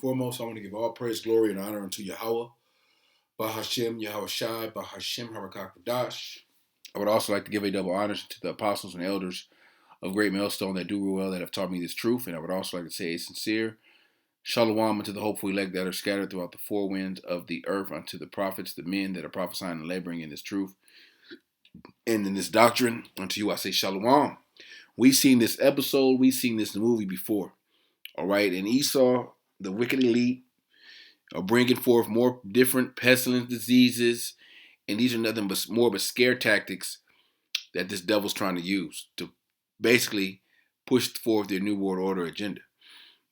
Foremost, I want to give all praise, glory, and honor unto Yahawah, Bahasham, Yahawashi, Bahasham, Harakakadash. I would also like to give a double honor to the apostles and elders of Great Millstone that do well, that have taught me this truth. And I would also like to say a sincere shalom unto the hopeful elect that are scattered throughout the four winds of the earth, unto the prophets, the men that are prophesying and laboring in this truth and in this doctrine. Unto you I say shalom. We've seen this episode, we've seen this movie before. All right, and Esau, the wicked elite, are bringing forth more different pestilence diseases, and these are nothing but more but scare tactics that this devil's trying to use to basically push forth their new world order agenda.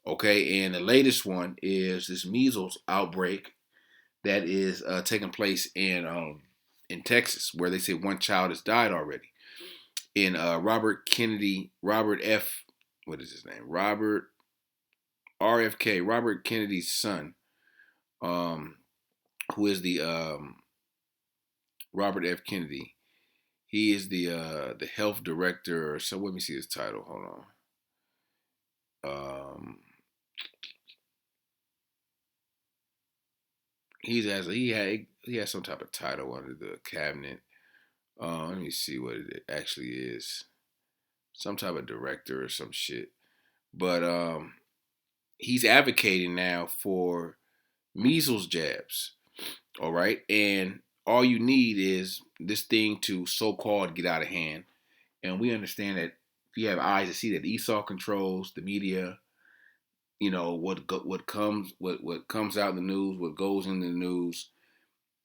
Okay, and the latest one is this measles outbreak that is taking place in Texas, where they say one child has died already. In Robert F. What is his name? Robert RFK, Robert Kennedy's son, um, who is the Robert F. Kennedy. He is the health director. So let me see his title. Hold on. He has some type of title under the cabinet. Let me see what it actually is. Some type of director or some shit. But he's advocating now for measles jabs. All right, and all you need is this thing to so-called get out of hand. And we understand that if you have eyes to see that Esau controls the media, you know what comes out in the news, what goes in the news,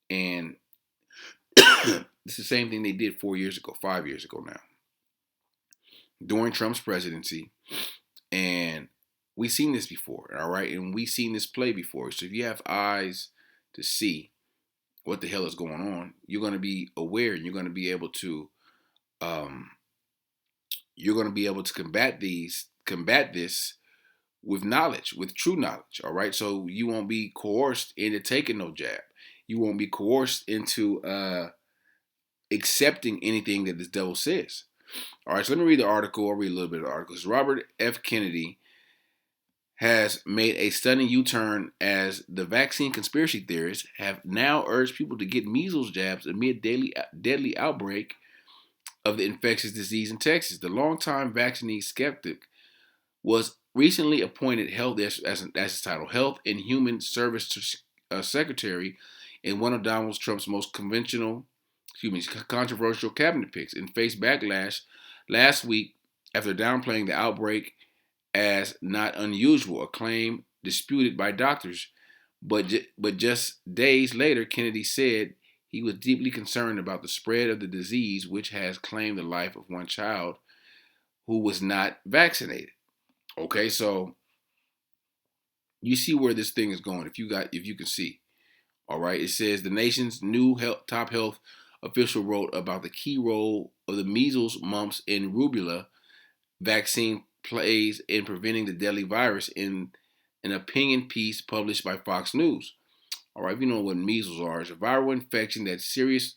and it's the same thing they did 4 years ago, 5 years ago now, during Trump's presidency, and we've seen this before, all right, and we've seen this play before. So if you have eyes to see what the hell is going on, you're going to be aware, and um, you're going to be able to combat this with knowledge, with true knowledge. All right, so you won't be coerced into taking no jab. You won't be coerced into accepting anything that this devil says. All right, so let me read the article. I'll read a little bit of the article. Robert F. Kennedy has made a stunning U-turn as the vaccine conspiracy theorists have now urged people to get measles jabs amid deadly outbreak of the infectious disease in Texas. The longtime vaccine skeptic was recently appointed as his title, Health and Human Service Secretary in one of Donald Trump's most controversial cabinet picks, and faced backlash last week after downplaying the outbreak as not unusual, a claim disputed by doctors. But just days later, Kennedy said he was deeply concerned about the spread of the disease, which has claimed the life of one child who was not vaccinated. Okay, so you see where this thing is going. If you can see, all right. It says the nation's new top health official wrote about the key role of the measles, mumps, and rubella vaccine plays in preventing the deadly virus in an opinion piece published by Fox News. All right, if you know what measles are, it's a viral infection that's serious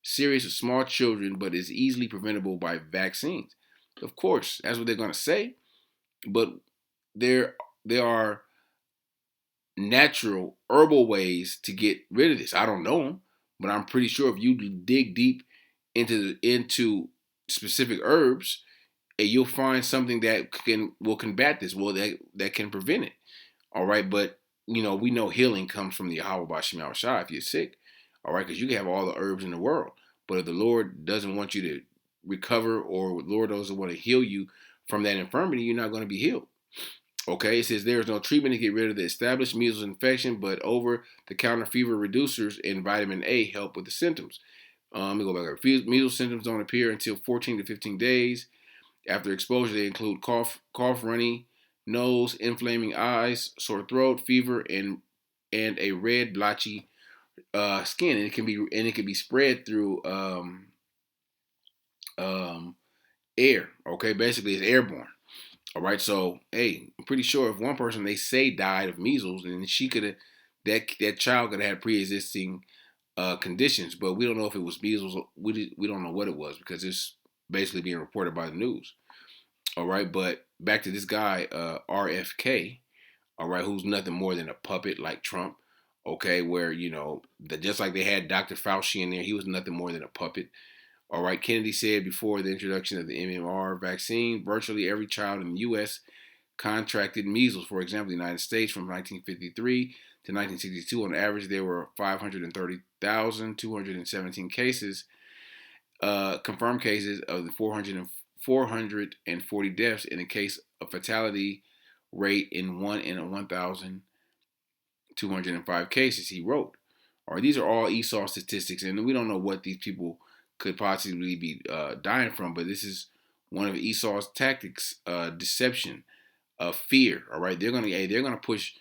to small children, but is easily preventable by vaccines. Of course, that's what they're going to say, but there are natural herbal ways to get rid of this. I don't know them, but I'm pretty sure if you dig deep into specific herbs, you'll find something that will combat this. Well, that can prevent it. All right, but we know healing comes from the Yahawah Bahasham Yahawashi if you're sick. All right, because you can have all the herbs in the world, but if the Lord doesn't want you to recover, or the Lord doesn't want to heal you from that infirmity, you're not going to be healed. Okay, it says there is no treatment to get rid of the established measles infection, but over-the-counter fever reducers and vitamin A help with the symptoms. Let me go back. Measles symptoms don't appear until 14 to 15 days after exposure. They include cough, runny nose, inflaming eyes, sore throat, fever, and a red blotchy skin. And it can be spread through air. Okay, basically it's airborne. All right, so hey, I'm pretty sure if one person they say died of measles, then she could have that child could have had pre-existing conditions, but we don't know if it was measles. We don't know what it was because it's basically being reported by the news. All right, but back to this guy RFK. all right, who's nothing more than a puppet like Trump, okay, where, just like they had Dr. Fauci in there, he was nothing more than a puppet. All right, Kennedy said before the introduction of the MMR vaccine, virtually every child in the U.S. contracted measles. For example, the United States from 1953 to 1962, on average, there were 530,217 cases, confirmed cases of the 440 deaths in the case of fatality rate in 1 in 1,205 cases, he wrote. All right, these are all Esau statistics, and we don't know what these people could possibly be dying from, but this is one of Esau's tactics, deception, fear. All right, they're gonna push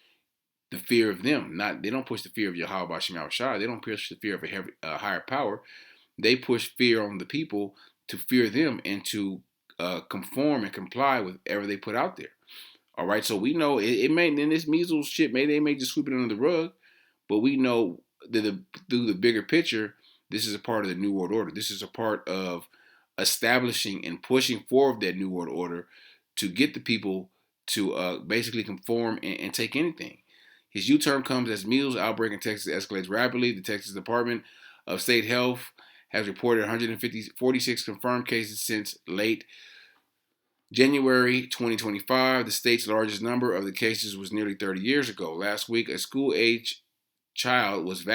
the fear of them. They don't push the fear of Yahawah, Bahasham, Yahawashi. They don't push the fear of a higher power. They push fear on the people to fear them and to conform and comply with whatever they put out there. All right, so we know it may, in this measles shit, they may just sweep it under the rug, but we know that through the bigger picture, this is a part of the New World Order. This is a part of establishing and pushing forward that New World Order to get the people to basically conform and take anything. His U-turn comes as measles outbreak in Texas escalates rapidly. The Texas Department of State Health has reported 146 confirmed cases since late January 2025. The state's largest number of the cases was nearly 30 years ago. Last week, a school-age child who wasn't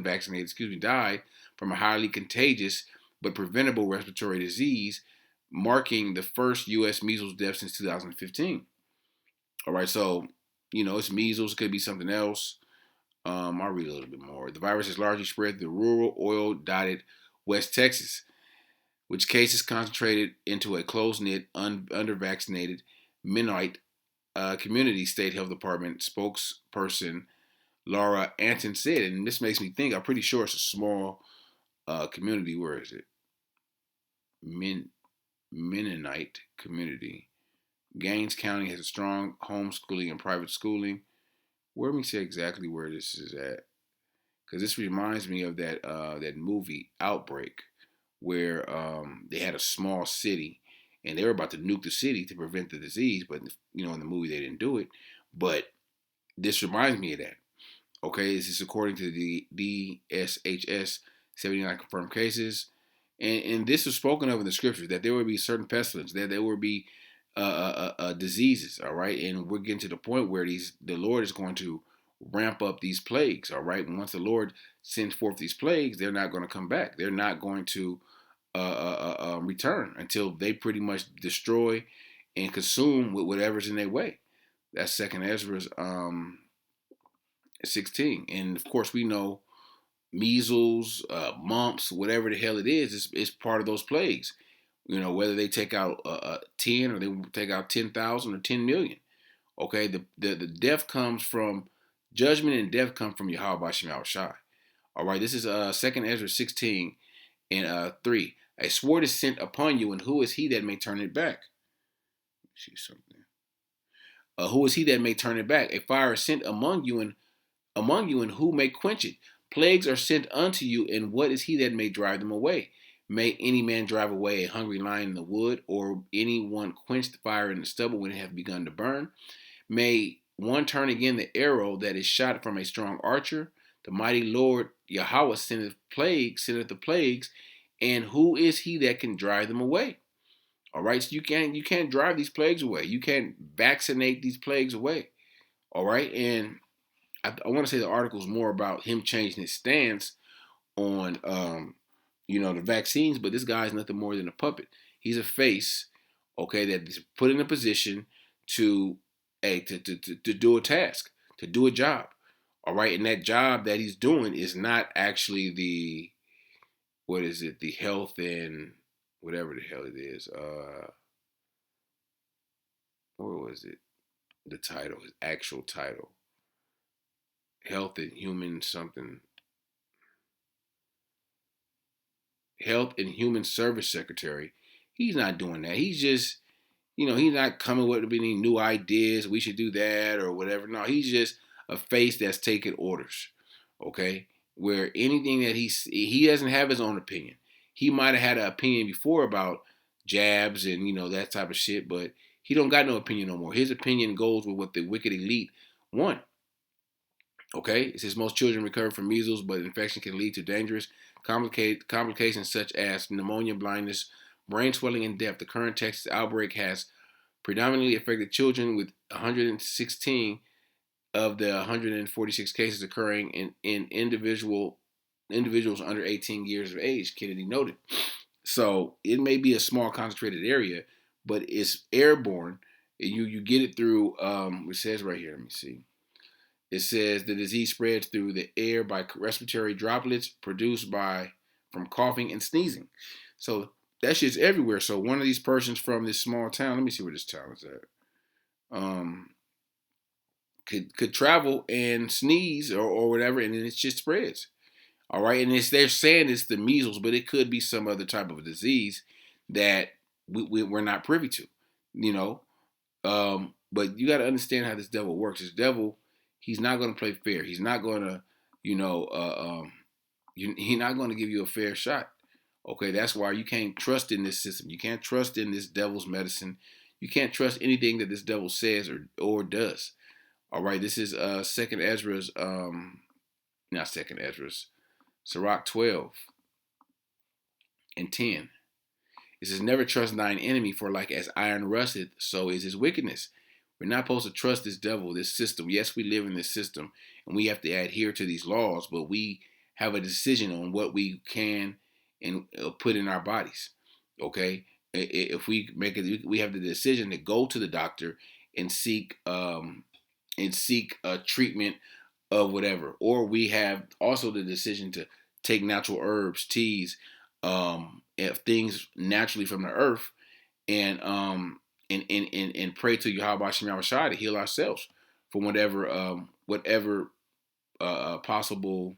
vaccinated, died from a highly contagious but preventable respiratory disease, marking the first U.S. measles death since 2015. All right, so, it's measles. It could be something else. I'll read a little bit more. The virus has largely spread through rural, oil-dotted West Texas, which cases concentrated into a close-knit, under-vaccinated Mennonite community, State Health Department spokesperson Laura Anton said. And this makes me think, I'm pretty sure it's a small community. Where is it? Mennonite community. Gaines County has a strong homeschooling and private schooling. Let me say exactly where this is at, because this reminds me of that movie Outbreak, where they had a small city and they were about to nuke the city to prevent the disease, but in the movie they didn't do it. But this reminds me of that. Okay, this is according to the DSHS, 79 confirmed cases, and this was spoken of in the scriptures, that there would be certain pestilence, that there would be diseases. All right, and we're getting to the point where the Lord is going to ramp up these plagues. All right, and once the Lord sends forth these plagues, they're not going to come back. They're not going to return until they pretty much destroy and consume with whatever's in their way. That's Second Ezra's 16, and of course we know measles, mumps, whatever the hell it is part of those plagues. Whether they take out 10 or they take out 10,000 or 10 million. Okay, the death comes from judgment, and death comes from Yahawah, Bahasham, Yahawashi. All right, this is 2 Ezra 16 and 3. A sword is sent upon you, and who is he that may turn it back? See something. Who is he that may turn it back? A fire is sent among you, and who may quench it? Plagues are sent unto you, and what is he that may drive them away? May any man drive away a hungry lion in the wood, or any one quench the fire in the stubble when it hath begun to burn? May one turn again the arrow that is shot from a strong archer? The mighty Lord Yahawah sendeth the plagues, and who is he that can drive them away? All right, so you can't drive these plagues away. You can't vaccinate these plagues away. All right, and I want to say the article is more about him changing his stance on the vaccines, but this guy is nothing more than a puppet. He's a face, okay, that is put in a position to do a task, to do a job. All right, and that job that he's doing is not actually the health and whatever the hell it is. What was it? The title, his actual title. Health and Human something. Health and Human Service Secretary. He's not doing that. He's just, he's not coming with any new ideas. We should do that or whatever. No, he's just a face that's taking orders. Okay? Where anything that he doesn't have his own opinion. He might have had an opinion before about jabs and, that type of shit, but He don't got no opinion no more. His opinion goes with what the wicked elite want. Okay, it says most children recover from measles, but infection can lead to dangerous complications such as pneumonia, blindness, brain swelling, and death. The current Texas outbreak has predominantly affected children, with 116 of the 146 cases occurring in individuals under 18 years of age, Kennedy noted. So it may be a small concentrated area, but it's airborne. You get it through, it says right here, let me see. It says the disease spreads through the air by respiratory droplets produced from coughing and sneezing. So that shit's everywhere. So one of these persons from this small town, let me see where this town is at, could travel and sneeze or whatever, and then it just spreads. All right, and they're saying it's the measles, but it could be some other type of disease that we're not privy to, you know. But you got to understand how this devil works. This devil, he's not going to play fair. He's not going to, he's not going to give you a fair shot. Okay, that's why you can't trust in this system. You can't trust in this devil's medicine. You can't trust anything that this devil says or does. All right, this is Second Ezra's, not Second Ezra's, Sirach 12 and 10. It says, never trust thine enemy, for like as iron rusteth, so is his wickedness. We're not supposed to trust this devil, this system. Yes, we live in this system, and we have to adhere to these laws, but we have a decision on what we can and put in our bodies. Okay? If we make it, we have the decision to go to the doctor and seek treatment of whatever, or we have also the decision to take natural herbs, teas, things naturally from the earth, and pray to Yahawashi Yahawashi to heal ourselves from whatever possible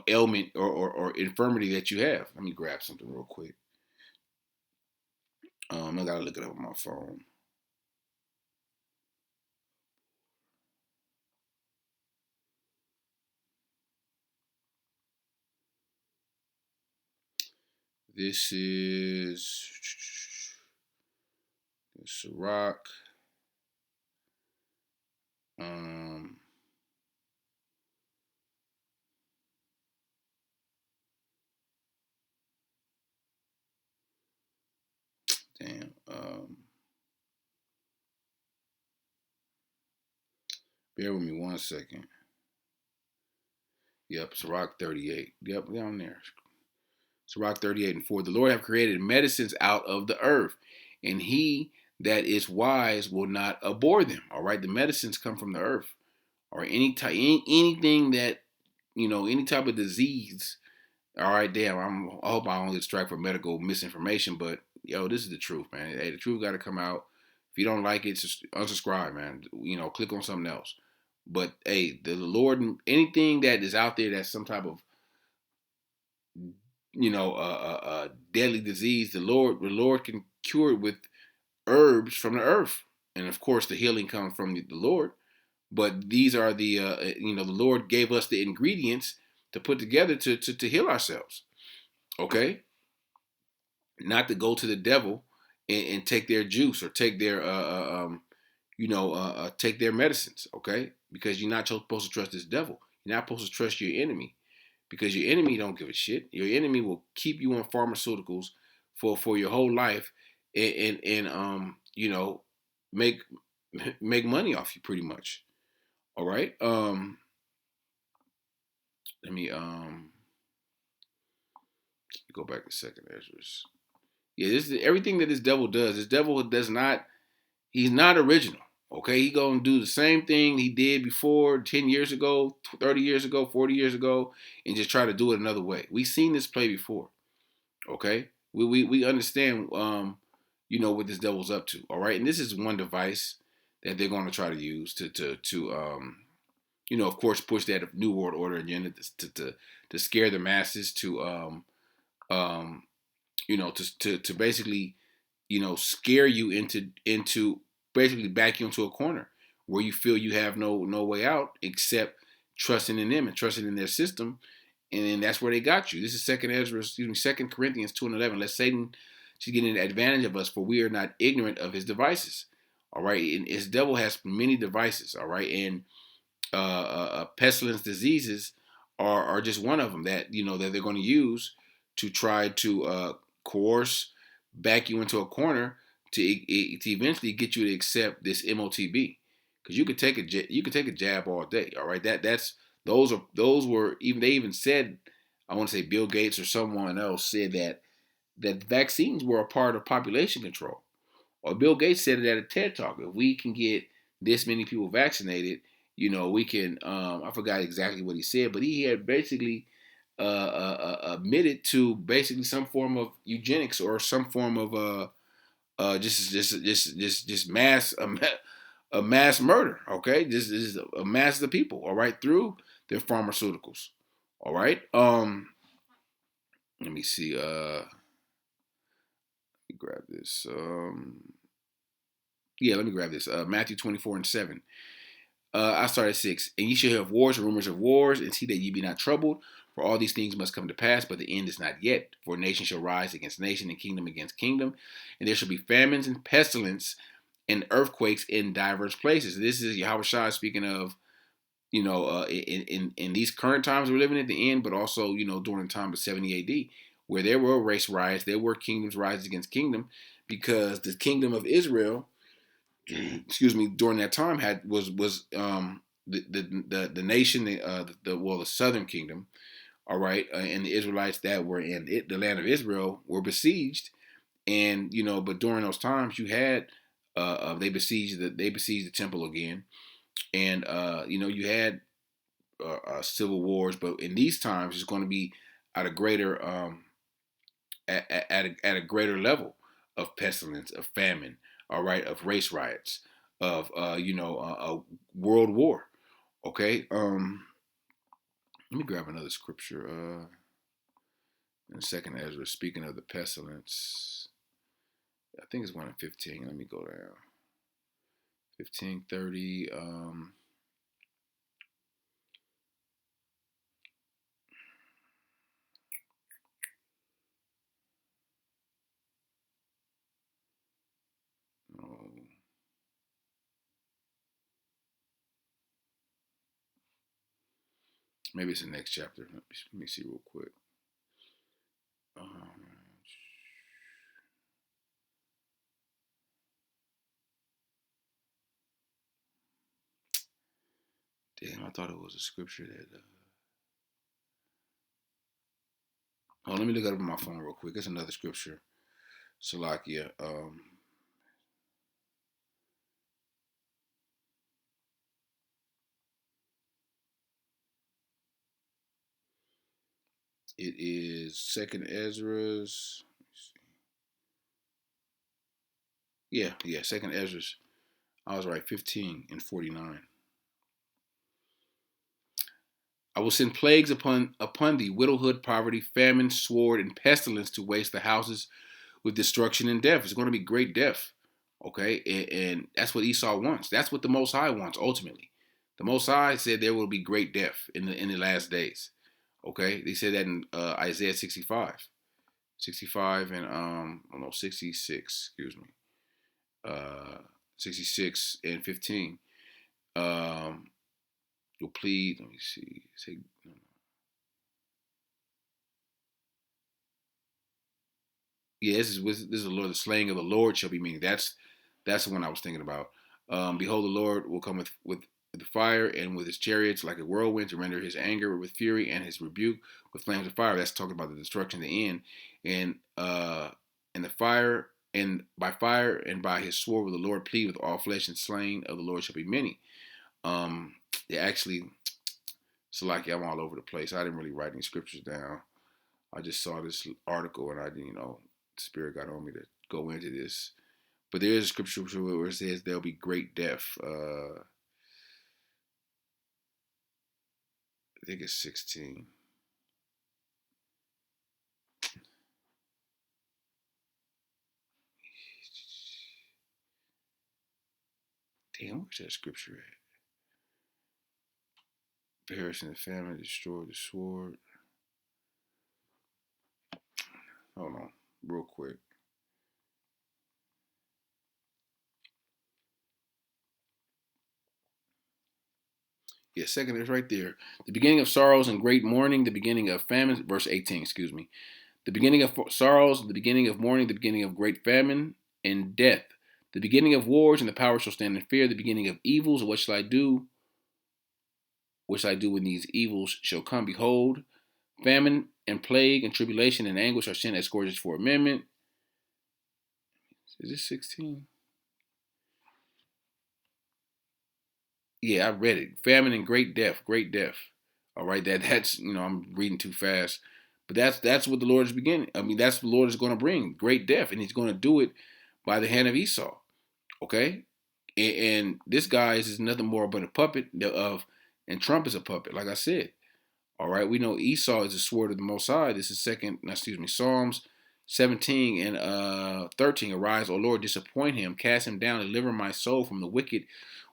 ailment or infirmity that you have. Let me grab something real quick. I gotta look it up on my phone. This is Sirach. Damn. Bear with me 1 second. Yep, Sirach 38. Yep, down there. Sirach 38 and 4. The Lord have created medicines out of the earth, and he that is wise will not abhor them. All right, the medicines come from the earth. All right, anything that, any type of disease. All right, damn, I hope I don't get struck for medical misinformation, but this is the truth, man. Hey, the truth got to come out. If you don't like it, just unsubscribe, man. Click on something else. But hey, the Lord, anything that is out there that's some type of deadly disease, the Lord can cure it with herbs from the earth, and of course the healing comes from the Lord. But these are the Lord gave us the ingredients to put together to heal ourselves. Okay, not to go to the devil and take their juice or take their take their medicines. Okay, because you're not supposed to trust this devil. You're not supposed to trust your enemy, because your enemy don't give a shit. Your enemy will keep you on pharmaceuticals for your whole life and make money off you pretty much. All right. Let me go back a second, Ezra. Yeah, this is everything that this devil does. This devil does not. He's not original. Okay, he gonna do the same thing he did before 10 years ago, 30 years ago, 40 years ago, and just try to do it another way. We've seen this play before. Okay, we understand what this devil's up to. All right, and this is one device that they're gonna try to use to of course, push that New World Order agenda to scare the masses, to basically, scare you into basically back you into a corner where you feel you have no way out except trusting in them and trusting in their system, and then that's where they got you. This is Second Corinthians 2:11. Let Satan She's getting advantage of us, for we are not ignorant of his devices. All right, and his devil has many devices. All right, and pestilence diseases are just one of them that that they're going to use to try to coerce, back you into a corner to eventually get you to accept this MOTB, because you could take a jab all day. All right, those were even they even said, I want to say Bill Gates or someone else said that vaccines were a part of population control. Or Bill Gates said it at a TED talk. If we can get this many people vaccinated, we can. I forgot exactly what he said, but he had basically admitted to basically some form of eugenics or some form of just mass a mass murder. Okay, this is a mass of the people. All right, through their pharmaceuticals. All right. Let me see. Let me grab this. Yeah, let me grab this. Matthew 24:7. I start at 6. And ye shall hear of wars and rumors of wars, and see that ye be not troubled. For all these things must come to pass, but the end is not yet. For nation shall rise against nation, and kingdom against kingdom. And there shall be famines and pestilence and earthquakes in diverse places. This is Yahawashi speaking of, in these current times we're living at the end, but also, during the time of 70 AD, where there were race riots, there were kingdoms rise against kingdom, because the kingdom of Israel, excuse me, during that time was the nation, the southern kingdom, all right, and the Israelites that were in the land of Israel were besieged, and but during those times you had they besieged the temple again, and you had civil wars, but in these times it's going to be at a greater at a greater level of pestilence, of famine, all right, of race riots, of a world war. Okay, let me grab another scripture. In Second Ezra, speaking of the pestilence, I think it's 1:15. Let me go down. 15:30. Oh, maybe it's the next chapter. Let me see real quick. Um, Damn, I thought it was a scripture that. Oh, let me look it up on my phone real quick. It's another scripture. Salakia. It is Second Ezra's. Yeah, Second Ezra's. I was right, 15:49. I will send plagues upon thee, widowhood, poverty, famine, sword, and pestilence to waste the houses with destruction and death. It's going to be great death. Okay, and that's what Esau wants. That's what the Most High wants ultimately. The Most High said there will be great death in the last days. Okay, they said that in Isaiah 65, and I don't know, 66. Excuse me, 66:15. Um, you'll plead. Let me see. Say, yeah, this is the Lord. The slaying of the Lord shall be meaning. That's the one I was thinking about. Behold, the Lord will come with the fire, and with his chariots like a whirlwind, to render his anger with fury and his rebuke with flames of fire. That's talking about the destruction of the end, and the fire, and by fire and by his sword will the Lord plead with all flesh, and slain of the Lord shall be many. They actually, so like, yeah, I'm all over the place. I didn't really write any scriptures down. I just saw this article, and the Spirit got on me to go into this. But there is a scripture where it says there'll be great death. I think it's 16. Damn, where's that scripture at? Perishing the famine, destroy the sword. Hold on, real quick. Yeah, second is right there. The beginning of sorrows and great mourning, the beginning of famine, verse 18, excuse me. The beginning of sorrows, the beginning of mourning, the beginning of great famine and death. The beginning of wars, and the power shall stand in fear. The beginning of evils, what shall I do? What shall I do when these evils shall come? Behold, famine and plague and tribulation and anguish are sent as scourges for amendment. Is this 16? Yeah, I read it. Famine and great death, great death. All right, that's I'm reading too fast, but that's what the Lord is beginning. I mean, that's what the Lord is going to bring, great death, and He's going to do it by the hand of Esau. Okay, and this guy is nothing more but a puppet and Trump is a puppet. Like I said, all right, we know Esau is the sword of the Most High. This is Psalms 17 and 13. Arise, O Lord, disappoint him, cast him down, deliver my soul from the wicked,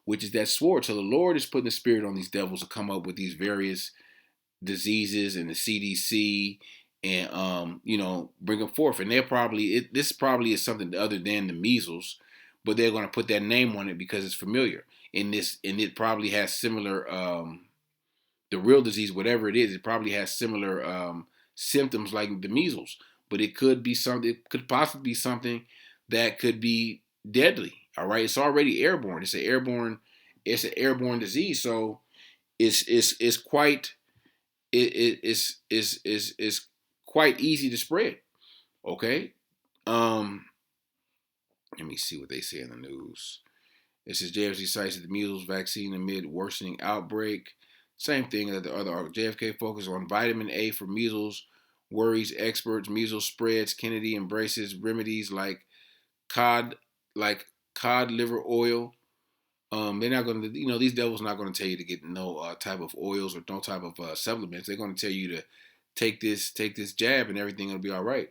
which is that sword. So the Lord is putting the spirit on these devils to come up with these various diseases and the CDC and bring them forth. And this probably is something other than the measles, but they're going to put that name on it because it's familiar. And it probably has similar the real disease, whatever it is, it probably has similar symptoms like the measles. But it could be something. It could possibly be something that could be deadly. All right, it's already airborne. It's an airborne. It's an airborne disease. So it's quite it's quite easy to spread. Okay. Let me see what they say in the news. It says JFK cites the measles vaccine amid worsening outbreak. Same thing that the other JFK focused on vitamin A for measles, worries experts. Measles spreads. Kennedy embraces remedies cod, like cod liver oil. They're not going to, these devils not going to tell you to get no type of oils or no type of supplements. They're going to tell you to take this jab and everything will be all right.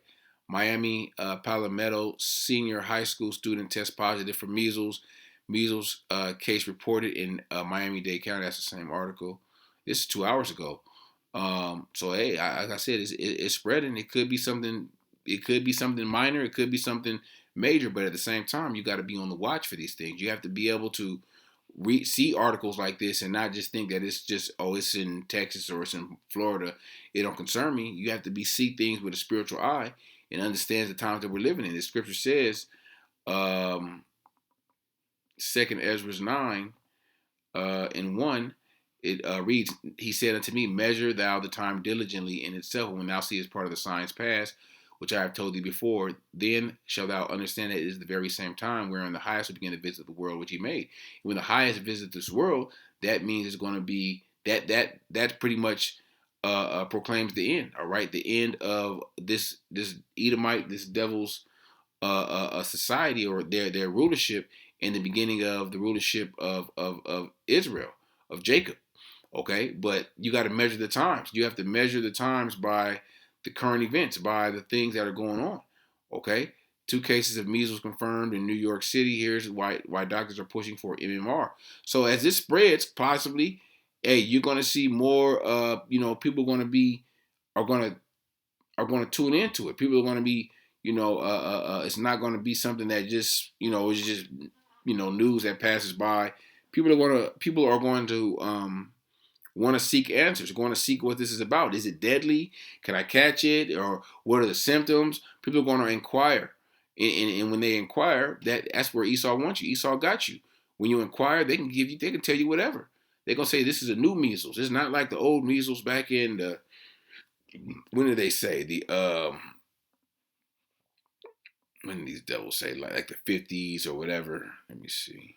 Miami Palmetto senior high school student tests positive for measles. Measles case reported in Miami-Dade County. That's the same article. This is 2 hours ago. So hey, like I said, it's spreading. It could be something. It could be something minor. It could be something major. But at the same time, you got to be on the watch for these things. You have to be able to see articles like this and not just think that it's just it's in Texas or it's in Florida. It don't concern me. You have to see things with a spiritual eye and understand the times that we're living in. The scripture says, 2nd Ezra 9 and 1, it reads, He said unto me, measure thou the time diligently in itself, when thou seest part of the signs past, which I have told thee before, then shalt thou understand that it is the very same time wherein the highest will begin to visit the world which he made. When the highest visits this world, that means it's going to be that pretty much proclaims the end. All right, the end of this Edomite, this devil's society or their rulership, and the beginning of the rulership of Israel, of Jacob. Okay, but you got to measure the times. You have to measure the times by the current events, by the things that are going on. Okay, 2 cases of measles confirmed in New York City. Here's why doctors are pushing for MMR. So as this spreads, possibly, hey, you're going to see more. People are going to tune into it. People are going to be, it's not going to be something that just, is just, news that passes by. People are going to want to seek answers, going to seek what this is about. Is it deadly? Can I catch it? Or what are the symptoms? People are going to inquire. And when they inquire, that's where Esau wants you. Esau got you. When you inquire, they can tell you whatever. They're going to say this is a new measles. It's not like the old measles back in the, when did they say? When did these devils say? Like the 50s or whatever. Let me see.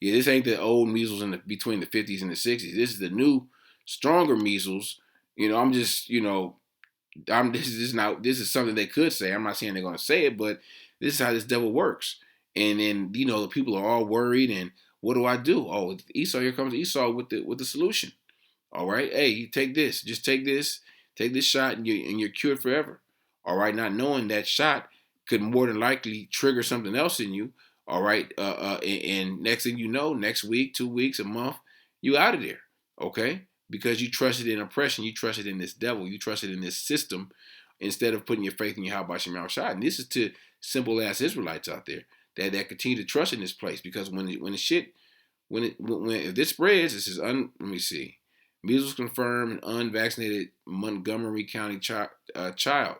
Yeah, this ain't the old measles between the 50s and the 60s. This is the new, stronger measles. I'm just, this is something they could say. I'm not saying they're going to say it, but this is how this devil works. And then, the people are all worried. And what do I do? Oh, Esau, here comes Esau with the solution. All right, hey, you take this. Just take this shot, and you're cured forever. All right, not knowing that shot could more than likely trigger something else in you. All right, and next thing you know, next week, 2 weeks, a month, you out of there. Okay, because you trusted in oppression, you trusted in this devil, you trusted in this system, instead of putting your faith in Yahawashi. And this is to simple ass Israelites out there that continue to trust in this place, because when if this spreads, this is let me see. Measles confirmed in unvaccinated Montgomery County child.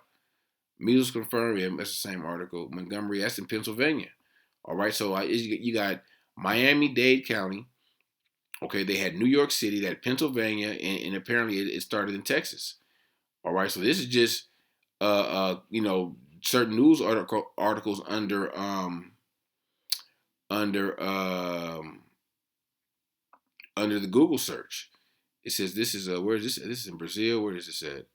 Measles confirmed. Yeah, that's the same article. Montgomery, that's in Pennsylvania. All right, so you got Miami-Dade County. Okay, they had New York City, that Pennsylvania, and apparently it started in Texas. All right, so this is just certain news articles under under the Google search. It says this is where is this? This is in Brazil. Where is this at?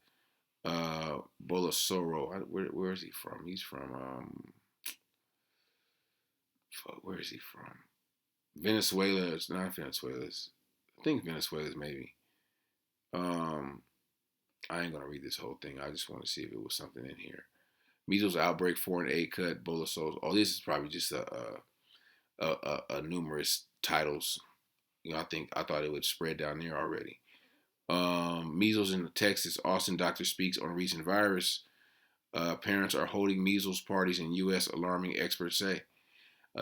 Bolsonaro. Where is he from? He's from where is he from? Venezuela. It's not Venezuela. I think Venezuela maybe. I ain't gonna read this whole thing. I just want to see if it was something in here. Measles outbreak, foreign aid cut, Bolsonaro. Oh, this is probably just a numerous titles. I thought it would spread down there already. Measles in Texas. Austin doctor speaks on recent virus. Parents are holding measles parties in U.S. Alarming, experts say.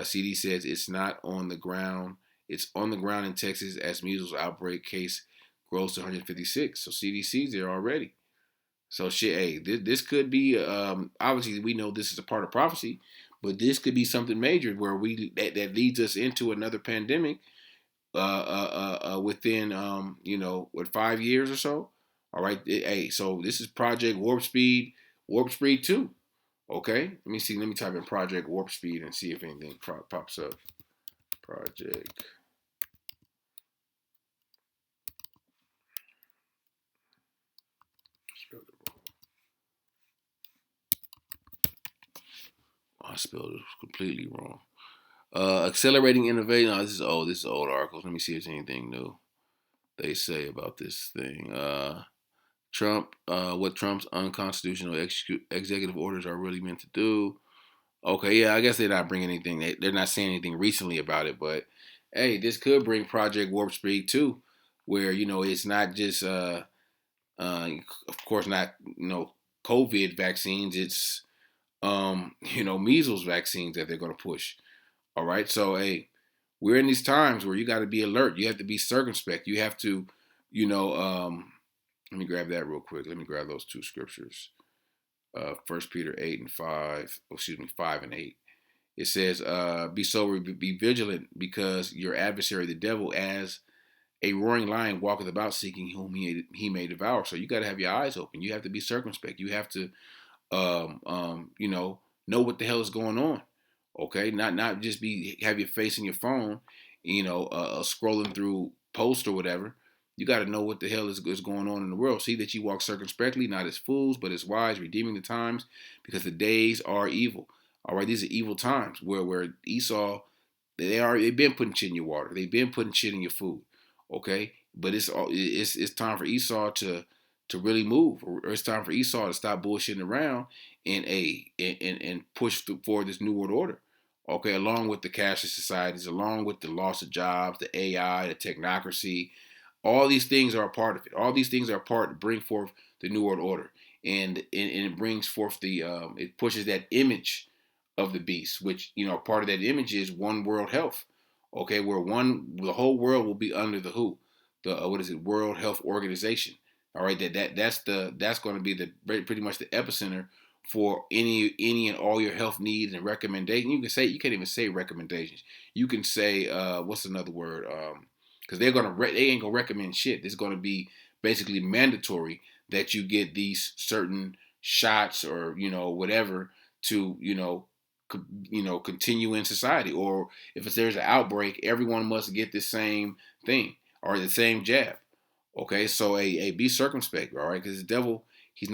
CD says it's not on the ground. It's on the ground in Texas as measles outbreak case grows to 156. So CDC's there already. So shit, hey, this could be. Obviously, we know this is a part of prophecy, but this could be something major where that leads us into another pandemic. Within 5 years or so. All right, hey, so this is Project Warp Speed 2. Okay, let me see. Let me type in Project Warp Speed and see if anything pops up. Project. I spelled it completely wrong. Accelerating innovation. Oh, this is old. This is old articles. Let me see if there's anything new they say about this thing. Trump. What Trump's unconstitutional executive orders are really meant to do. Okay, yeah, I guess they're not bringing anything. They're not saying anything recently about it, but hey, this could bring Project Warp Speed 2, where it's not just of course not COVID vaccines. It's measles vaccines that they're going to push. All right, so hey, we're in these times where you got to be alert. You have to be circumspect. You have to, let me grab that real quick. Let me grab those two scriptures. 1 Peter 8 and 5. Oh, excuse me, 5 and 8. It says, be sober, be vigilant, because your adversary, the devil, as a roaring lion, walketh about seeking whom he may devour. So you got to have your eyes open. You have to be circumspect. You have to, know what the hell is going on. Okay, not just have your face in your phone, scrolling through posts or whatever. You got to know what the hell is going on in the world. See that you walk circumspectly, not as fools, but as wise, redeeming the times, because the days are evil. All right, these are evil times where Esau, they've been putting shit in your water. They've been putting shit in your food. Okay, but it's time for Esau to really move, or it's time for Esau to stop bullshitting around and push forward this new world order. Okay, along with the cashless societies, along with the loss of jobs, the AI, the technocracy, all these things are a part of it. All these things are a part to bring forth the new world order, and it brings forth it pushes that image of the beast, which part of that image is one world health. Okay, where the whole world will be under the WHO, the what is it, World Health Organization. All right, that's going to be pretty much the epicenter for any and all your health needs and recommendations. You can't even say recommendations. You can say what's another word? Because they ain't gonna recommend shit. It's gonna be basically mandatory that you get these certain shots or whatever to continue in society. Or if there's an outbreak, everyone must get the same thing or the same jab. Okay, so be circumspect, all right? Because the devil, he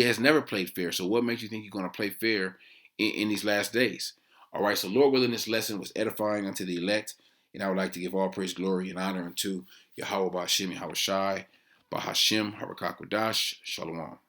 has never played fair. So what makes you think he's gonna play fair in these last days? All right, so Lord willing, this lesson was edifying unto the elect, and I would like to give all praise, glory, and honor unto Yahawah, Bahasham, Yahawashi, Bahasham, Harakak Shalom.